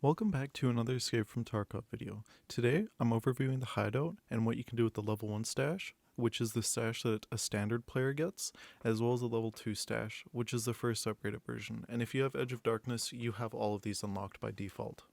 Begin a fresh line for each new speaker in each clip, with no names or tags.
Welcome back to another Escape from Tarkov video. Today, I'm overviewing the Hideout and what you can do with the level 1 stash, which is the stash that a standard player gets, as well as the level 2 stash, which is the first upgraded version, and if you have Edge of Darkness, you have all of these unlocked by default.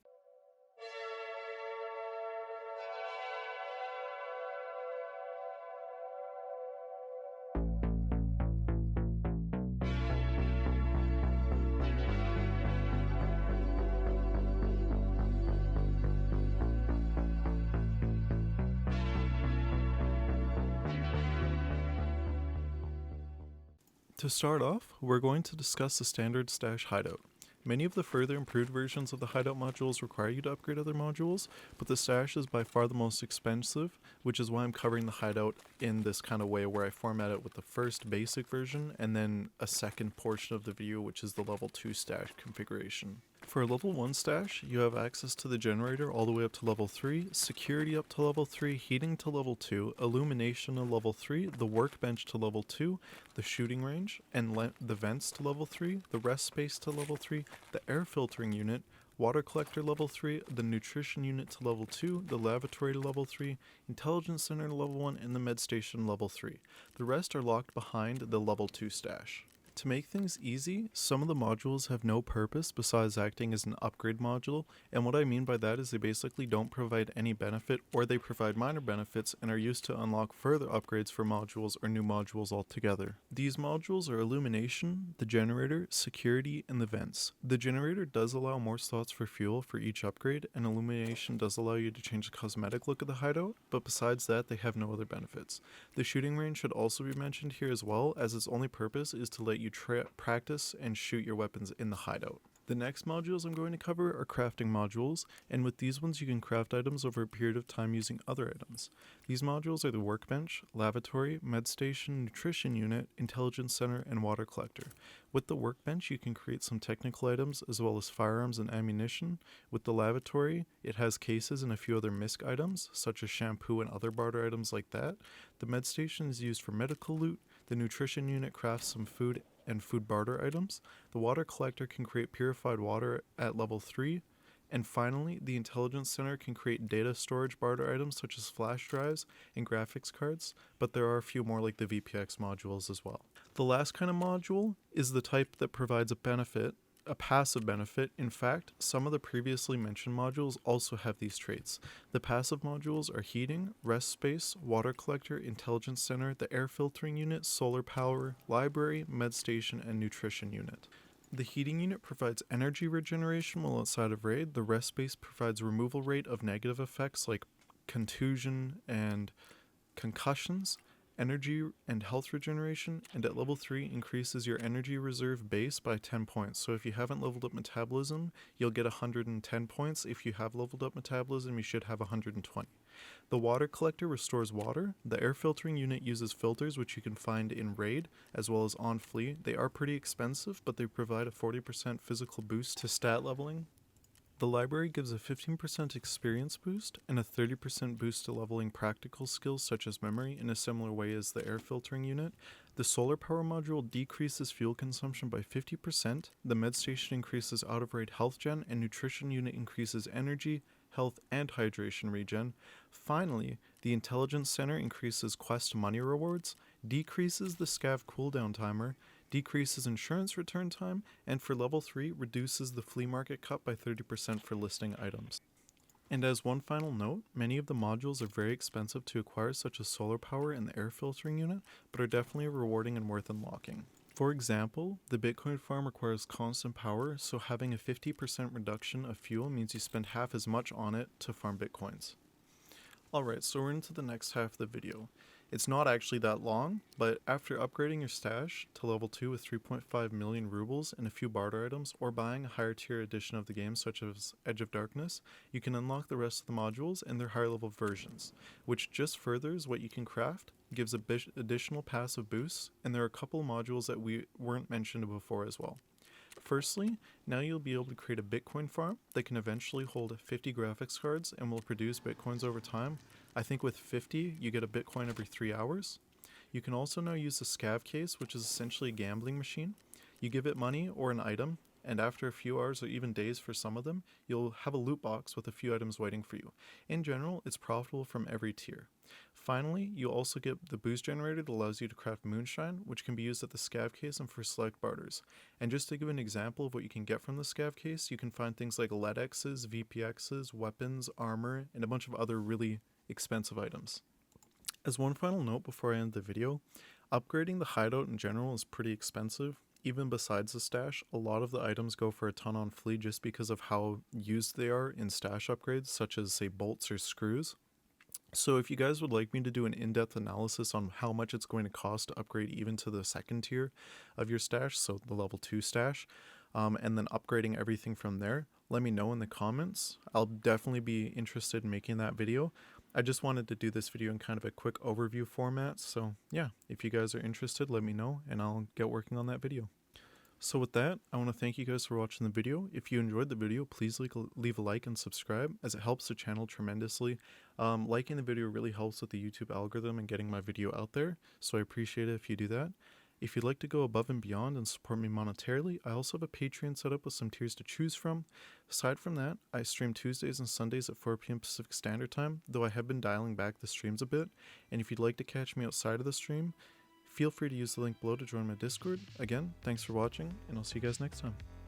To start off, we're going to discuss the standard stash hideout. Many of the further improved versions of the hideout modules require you to upgrade other modules, but the stash is by far the most expensive, which is why I'm covering the hideout in this kind of way where I format it with the first basic version and then a second portion of the video, which is the level 2 stash configuration. For a level 1 stash, you have access to the generator all the way up to level 3, security up to level 3, heating to level 2, illumination to level 3, the workbench to level 2, the shooting range, and the vents to level 3, the rest space to level 3, the air filtering unit, water collector level 3, the nutrition unit to level 2, the lavatory to level 3, intelligence center to level 1, and the med station level 3. The rest are locked behind the level 2 stash. To make things easy, some of the modules have no purpose besides acting as an upgrade module, and what I mean by that is they basically don't provide any benefit, or they provide minor benefits and are used to unlock further upgrades for modules or new modules altogether. These modules are illumination, the generator, security, and the vents. The generator does allow more slots for fuel for each upgrade, and illumination does allow you to change the cosmetic look of the hideout, but besides that they have no other benefits. The shooting range should also be mentioned here as well, as its only purpose is to let you practice and shoot your weapons in the hideout. The next modules I'm going to cover are crafting modules, and with these ones you can craft items over a period of time using other items. These modules are the workbench, lavatory, med station, nutrition unit, intelligence center, and water collector. With the workbench you can create some technical items as well as firearms and ammunition. With the lavatory, it has cases and a few other misc items, such as shampoo and other barter items like that. The med station is used for medical loot. The nutrition unit crafts some food and food barter items. The water collector can create purified water at level 3. And finally, the intelligence center can create data storage barter items such as flash drives and graphics cards, but there are a few more like the VPX modules as well. The last kind of module is the type that provides a passive benefit. In fact, some of the previously mentioned modules also have these traits. The passive modules are heating, rest space, water collector, intelligence center, the air filtering unit, solar power, library, med station, and nutrition unit. The heating unit provides energy regeneration while outside of raid. The rest space provides removal rate of negative effects like contusion and concussions, energy and health regeneration, and at level 3 increases your energy reserve base by 10 points. So if you haven't leveled up metabolism, you'll get 110 points. If you have leveled up metabolism, you should have 120. The water collector restores water. The air filtering unit uses filters which you can find in raid as well as on flee. They are pretty expensive, but they provide a 40% physical boost to stat leveling. The library gives a 15% experience boost and a 30% boost to leveling practical skills such as memory in a similar way as the air filtering unit. The solar power module decreases fuel consumption by 50%, the med station increases out of raid health gen, and nutrition unit increases energy, health, and hydration regen. Finally, the intelligence center increases quest money rewards, decreases the scav cooldown timer, decreases insurance return time, and for level 3 reduces the flea market cut by 30% for listing items. And as one final note, many of the modules are very expensive to acquire, such as solar power and the air filtering unit, but are definitely rewarding and worth unlocking. For example, the Bitcoin farm requires constant power, so having a 50% reduction of fuel means you spend half as much on it to farm Bitcoins. Alright, so we're into the next half of the video. It's not actually that long, but after upgrading your stash to level 2 with 3.5 million rubles and a few barter items, or buying a higher tier edition of the game such as Edge of Darkness, you can unlock the rest of the modules and their higher level versions, which just furthers what you can craft, gives additional passive boosts, and there are a couple modules that weren't mentioned before as well. Firstly, now you'll be able to create a Bitcoin farm that can eventually hold 50 graphics cards and will produce Bitcoins over time. I think with 50, you get a Bitcoin every 3 hours. You can also now use the scav case, which is essentially a gambling machine. You give it money or an item, and after a few hours or even days for some of them, you'll have a loot box with a few items waiting for you. In general, it's profitable from every tier. Finally, you also get the boost generator that allows you to craft moonshine, which can be used at the scav case and for select barters. And just to give an example of what you can get from the scav case, you can find things like LEDXs, VPXs, weapons, armor, and a bunch of other really expensive items. As one final note before I end the video, upgrading the hideout in general is pretty expensive. Even besides the stash, a lot of the items go for a ton on flea just because of how used they are in stash upgrades, such as, say, bolts or screws. So if you guys would like me to do an in-depth analysis on how much it's going to cost to upgrade even to the second tier of your stash, so the level 2 stash, and then upgrading everything from there, let me know in the comments. I'll definitely be interested in making that video. I just wanted to do this video in kind of a quick overview format, so yeah, if you guys are interested, let me know and I'll get working on that video. So with that, I want to thank you guys for watching the video. If you enjoyed the video, please leave a like and subscribe, as it helps the channel tremendously. Liking the video really helps with the YouTube algorithm and getting my video out there, so I appreciate it if you do that. If you'd like to go above and beyond and support me monetarily, I also have a Patreon set up with some tiers to choose from. Aside from that, I stream Tuesdays and Sundays at 4 p.m. Pacific Standard Time, though I have been dialing back the streams a bit, and if you'd like to catch me outside of the stream, feel free to use the link below to join my Discord. Again, thanks for watching, and I'll see you guys next time.